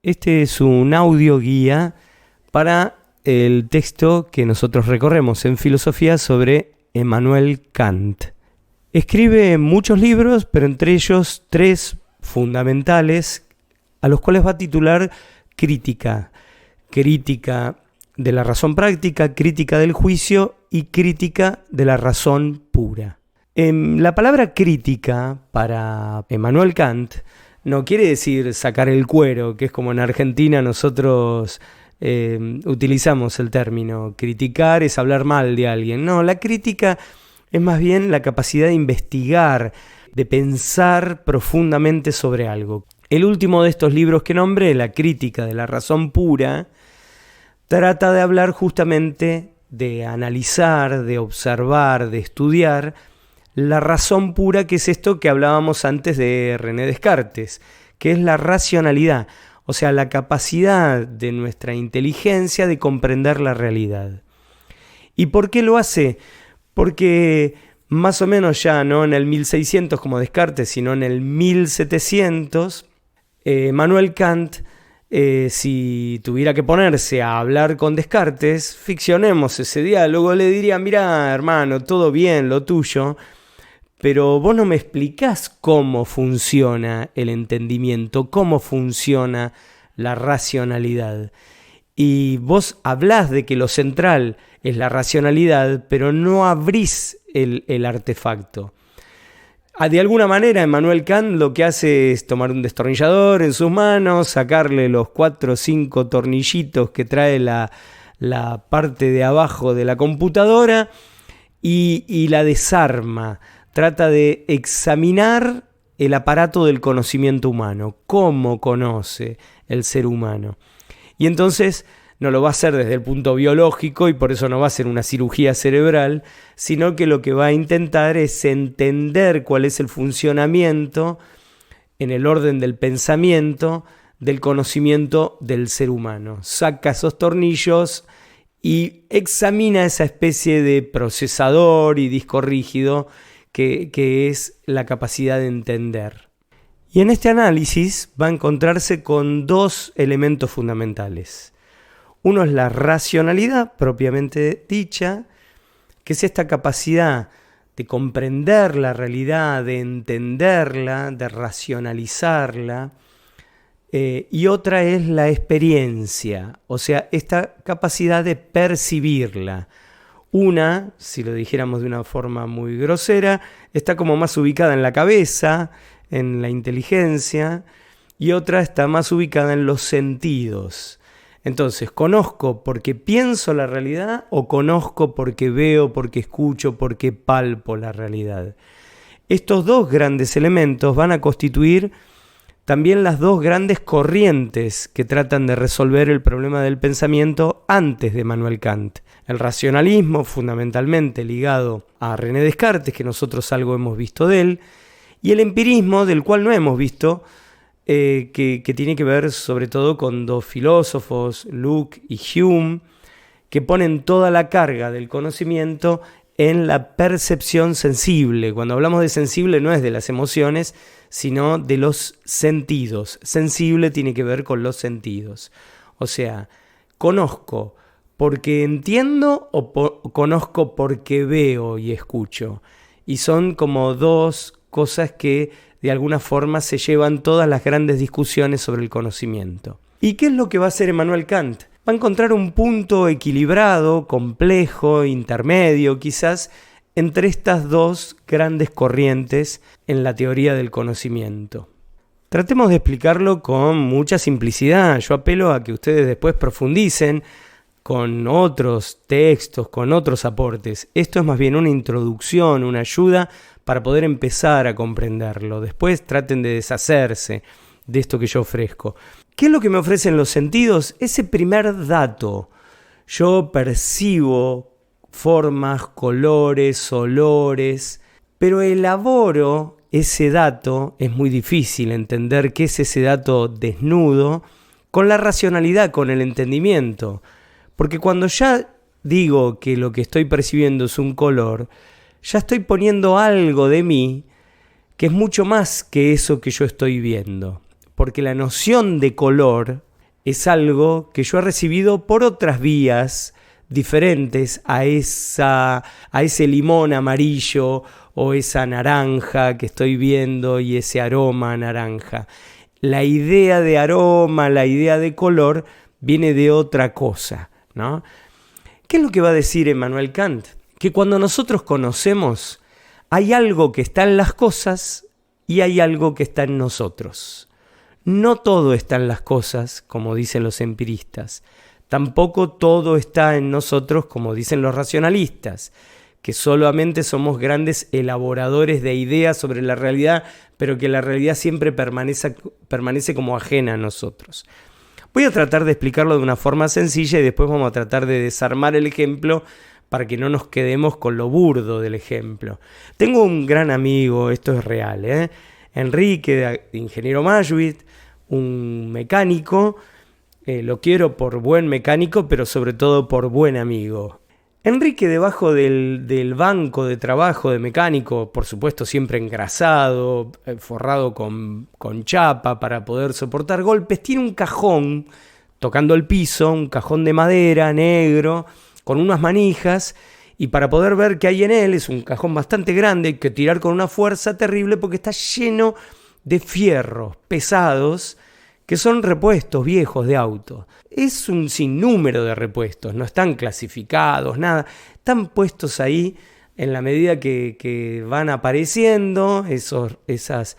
Este es un audio guía para el texto que nosotros recorremos en filosofía sobre Immanuel Kant. Escribe muchos libros, pero entre ellos 3 fundamentales, a los cuales va a titular Crítica. Crítica de la razón práctica, crítica del juicio y crítica de la razón pura. La palabra crítica para Immanuel Kant no quiere decir sacar el cuero, que es como en Argentina nosotros utilizamos el término. Criticar es hablar mal de alguien. No, la crítica es más bien la capacidad de investigar, de pensar profundamente sobre algo. El último de estos libros que nombré, La crítica de la razón pura, trata de hablar justamente de analizar, de observar, de estudiar la razón pura, que es esto que hablábamos antes de René Descartes, que es la racionalidad, o sea, la capacidad de nuestra inteligencia de comprender la realidad. ¿Y por qué lo hace? Porque más o menos ya no en el 1600 como Descartes, sino en el 1700, Immanuel Kant, si tuviera que ponerse a hablar con Descartes, ficcionemos ese diálogo, le diría: mirá, hermano, todo bien, lo tuyo, pero vos no me explicás cómo funciona el entendimiento, cómo funciona la racionalidad. Y vos hablás de que lo central es la racionalidad, pero no abrís el artefacto. De alguna manera, Immanuel Kant lo que hace es tomar un destornillador en sus manos, sacarle los 4 o 5 tornillitos que trae la parte de abajo de la computadora y la desarma. Trata de examinar el aparato del conocimiento humano, cómo conoce el ser humano. Y entonces no lo va a hacer desde el punto biológico, y por eso no va a ser una cirugía cerebral, sino que lo que va a intentar es entender cuál es el funcionamiento en el orden del pensamiento, del conocimiento del ser humano. Saca esos tornillos y examina esa especie de procesador y disco rígido que es la capacidad de entender. Y en este análisis va a encontrarse con 2 elementos fundamentales. Uno es la racionalidad propiamente dicha, que es esta capacidad de comprender la realidad, de entenderla, de racionalizarla. Y otra es la experiencia, o sea, esta capacidad de percibirla. Una, si lo dijéramos de una forma muy grosera, está como más ubicada en la cabeza, en la inteligencia, y otra está más ubicada en los sentidos. Entonces, ¿conozco porque pienso la realidad o conozco porque veo, porque escucho, porque palpo la realidad? Estos 2 grandes elementos van a constituir también las 2 grandes corrientes que tratan de resolver el problema del pensamiento antes de Immanuel Kant. El racionalismo, fundamentalmente ligado a René Descartes, que nosotros algo hemos visto de él, y el empirismo, del cual no hemos visto, que tiene que ver sobre todo con 2 filósofos, Locke y Hume, que ponen toda la carga del conocimiento en la percepción sensible. Cuando hablamos de sensible no es de las emociones, sino de los sentidos. Sensible tiene que ver con los sentidos. O sea, conozco porque entiendo o conozco porque veo y escucho. Y son como 2 cosas que de alguna forma se llevan todas las grandes discusiones sobre el conocimiento. ¿Y qué es lo que va a hacer Immanuel Kant? Va a encontrar un punto equilibrado, complejo, intermedio quizás, entre estas 2 grandes corrientes en la teoría del conocimiento. Tratemos de explicarlo con mucha simplicidad. Yo apelo a que ustedes después profundicen con otros textos, con otros aportes. Esto es más bien una introducción, una ayuda para poder empezar a comprenderlo. Después traten de deshacerse de esto que yo ofrezco. ¿Qué es lo que me ofrecen los sentidos? Ese primer dato. Yo percibo formas, colores, olores, pero elaboro ese dato. Es muy difícil entender qué es ese dato desnudo con la racionalidad, con el entendimiento. Porque cuando ya digo que lo que estoy percibiendo es un color, ya estoy poniendo algo de mí que es mucho más que eso que yo estoy viendo. Porque la noción de color es algo que yo he recibido por otras vías diferentes a ese limón amarillo o esa naranja que estoy viendo y ese aroma naranja. La idea de aroma, la idea de color viene de otra cosa, ¿no? ¿Qué es lo que va a decir Immanuel Kant? Que cuando nosotros conocemos, hay algo que está en las cosas y hay algo que está en nosotros. No todo está en las cosas, como dicen los empiristas. Tampoco todo está en nosotros, como dicen los racionalistas, que solamente somos grandes elaboradores de ideas sobre la realidad, pero que la realidad siempre permanece como ajena a nosotros. Voy a tratar de explicarlo de una forma sencilla y después vamos a tratar de desarmar el ejemplo para que no nos quedemos con lo burdo del ejemplo. Tengo un gran amigo, esto es real, Enrique, de Ingeniero Mayuit, un mecánico, lo quiero por buen mecánico, pero sobre todo por buen amigo. Enrique, debajo del banco de trabajo de mecánico, por supuesto siempre engrasado, forrado con chapa para poder soportar golpes, tiene un cajón tocando el piso, un cajón de madera negro, con unas manijas, y para poder ver qué hay en él, es un cajón bastante grande, hay que tirar con una fuerza terrible porque está lleno de fierros pesados que son repuestos viejos de auto. Es un sinnúmero de repuestos, no están clasificados, nada. Están puestos ahí en la medida que van apareciendo esas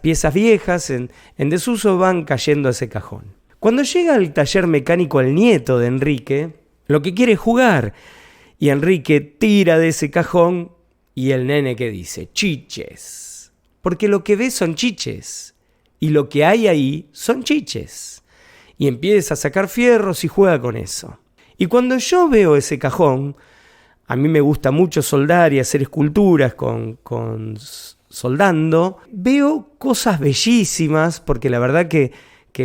piezas viejas en desuso, van cayendo a ese cajón. Cuando llega al taller mecánico el nieto de Enrique, lo que quiere es jugar. Y Enrique tira de ese cajón y el nene que dice, chiches. Porque lo que ve son chiches. Y lo que hay ahí son chiches. Y empieza a sacar fierros y juega con eso. Y cuando yo veo ese cajón, a mí me gusta mucho soldar y hacer esculturas con soldando, veo cosas bellísimas, porque la verdad que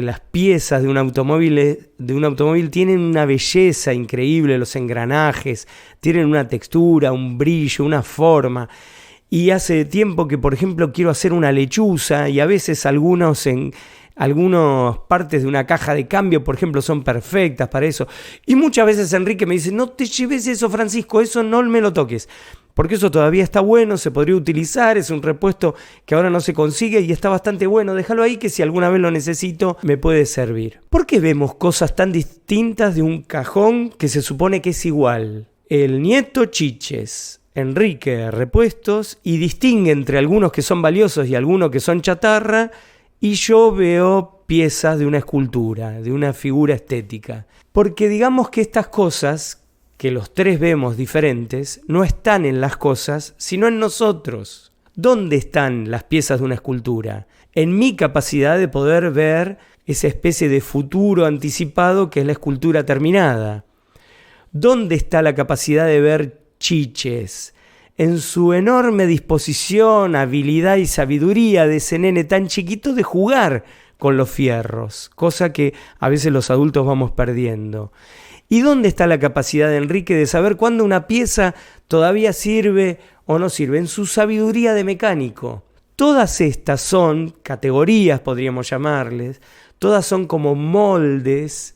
las piezas de un automóvil tienen una belleza increíble, los engranajes, tienen una textura, un brillo, una forma. Y hace tiempo que, por ejemplo, quiero hacer una lechuza y a veces algunas partes de una caja de cambio, por ejemplo, son perfectas para eso. Y muchas veces Enrique me dice, no te lleves eso, Francisco, eso no me lo toques. Porque eso todavía está bueno, se podría utilizar, es un repuesto que ahora no se consigue y está bastante bueno. Déjalo ahí que si alguna vez lo necesito me puede servir. ¿Por qué vemos cosas tan distintas de un cajón que se supone que es igual? El nieto chiches, Enrique repuestos, y distingue entre algunos que son valiosos y algunos que son chatarra, y yo veo piezas de una escultura, de una figura estética. Porque digamos que estas cosas, que los tres vemos diferentes, no están en las cosas, sino en nosotros. ¿Dónde están las piezas de una escultura? En mi capacidad de poder ver esa especie de futuro anticipado que es la escultura terminada. ¿Dónde está la capacidad de ver chiches? En su enorme disposición, habilidad y sabiduría de ese nene tan chiquito de jugar con los fierros, cosa que a veces los adultos vamos perdiendo. ¿Y dónde está la capacidad de Enrique de saber cuándo una pieza todavía sirve o no sirve? En su sabiduría de mecánico. Todas estas son categorías, podríamos llamarles, todas son como moldes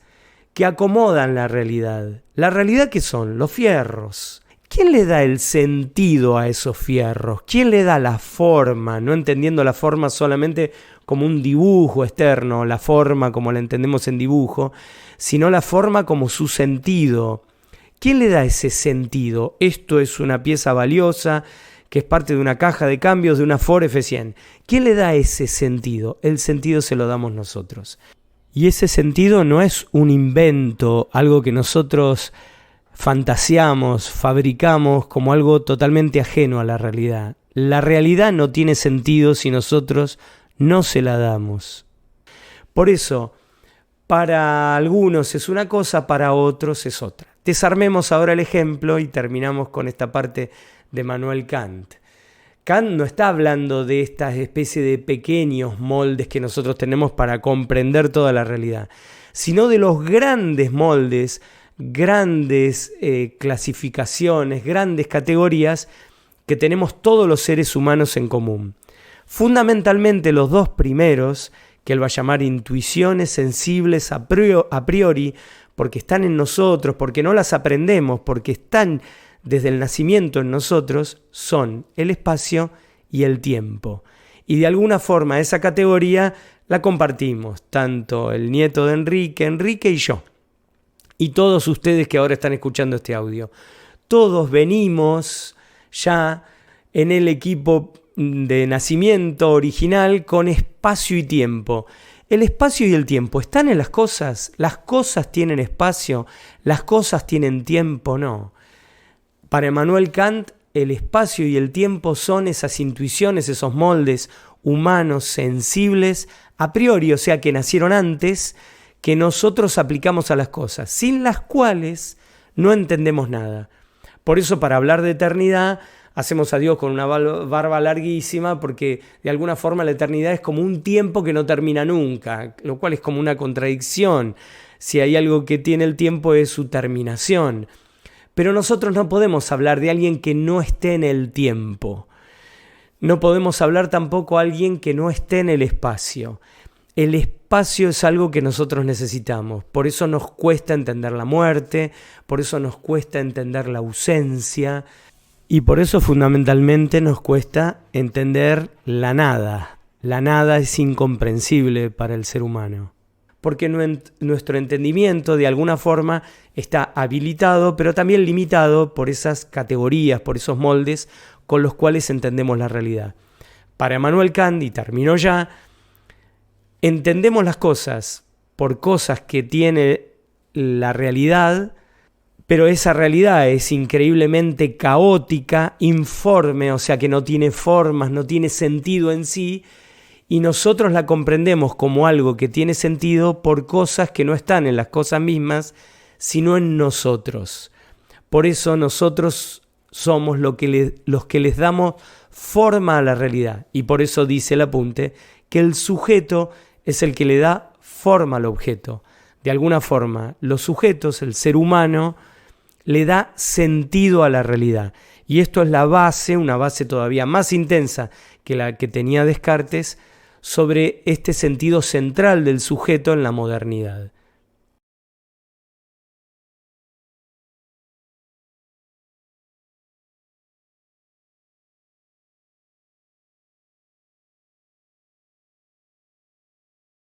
que acomodan la realidad. ¿La realidad qué son? Los fierros. ¿Quién le da el sentido a esos fierros? ¿Quién le da la forma? No entendiendo la forma solamente como un dibujo externo, la forma como la entendemos en dibujo, sino la forma como su sentido. ¿Quién le da ese sentido? Esto es una pieza valiosa que es parte de una caja de cambios de una Ford F100. ¿Quién le da ese sentido? El sentido se lo damos nosotros. Y ese sentido no es un invento, algo que nosotros fantaseamos, fabricamos como algo totalmente ajeno a la realidad. La realidad no tiene sentido si nosotros no se la damos. Por eso, para algunos es una cosa, para otros es otra. Desarmemos ahora el ejemplo y terminamos con esta parte de Immanuel Kant. Kant no está hablando de esta especie de pequeños moldes que nosotros tenemos para comprender toda la realidad, sino de los grandes moldes, grandes clasificaciones, grandes categorías que tenemos todos los seres humanos en común. Fundamentalmente los dos primeros, que él va a llamar intuiciones sensibles a priori, porque están en nosotros, porque no las aprendemos, porque están desde el nacimiento en nosotros, son el espacio y el tiempo. Y de alguna forma esa categoría la compartimos, tanto el nieto de Enrique y yo. Y todos ustedes que ahora están escuchando este audio. Todos venimos ya en el equipo de nacimiento original con espacio y tiempo. El espacio y el tiempo están en las cosas tienen espacio, las cosas tienen tiempo, no. Para Immanuel Kant, el espacio y el tiempo son esas intuiciones, esos moldes humanos sensibles a priori, o sea que nacieron antes, que nosotros aplicamos a las cosas, sin las cuales no entendemos nada. Por eso, para hablar de eternidad, hacemos a Dios con una barba larguísima, porque de alguna forma la eternidad es como un tiempo que no termina nunca, lo cual es como una contradicción. Si hay algo que tiene el tiempo es su terminación. Pero nosotros no podemos hablar de alguien que no esté en el tiempo. No podemos hablar tampoco de alguien que no esté en el espacio. El espacio es algo que nosotros necesitamos. Por eso nos cuesta entender la muerte, por eso nos cuesta entender la ausencia, y por eso fundamentalmente nos cuesta entender la nada. La nada es incomprensible para el ser humano, porque nuestro entendimiento de alguna forma está habilitado, pero también limitado por esas categorías, por esos moldes con los cuales entendemos la realidad. Para Immanuel Kant, y termino ya, entendemos las cosas por cosas que tiene la realidad, pero esa realidad es increíblemente caótica, informe, o sea que no tiene formas, no tiene sentido en sí, y nosotros la comprendemos como algo que tiene sentido por cosas que no están en las cosas mismas, sino en nosotros. Por eso nosotros somos los que les damos forma a la realidad, y por eso dice el apunte que el sujeto es el que le da forma al objeto. De alguna forma, los sujetos, el ser humano, le da sentido a la realidad. Y esto es la base, una base todavía más intensa que la que tenía Descartes, sobre este sentido central del sujeto en la modernidad.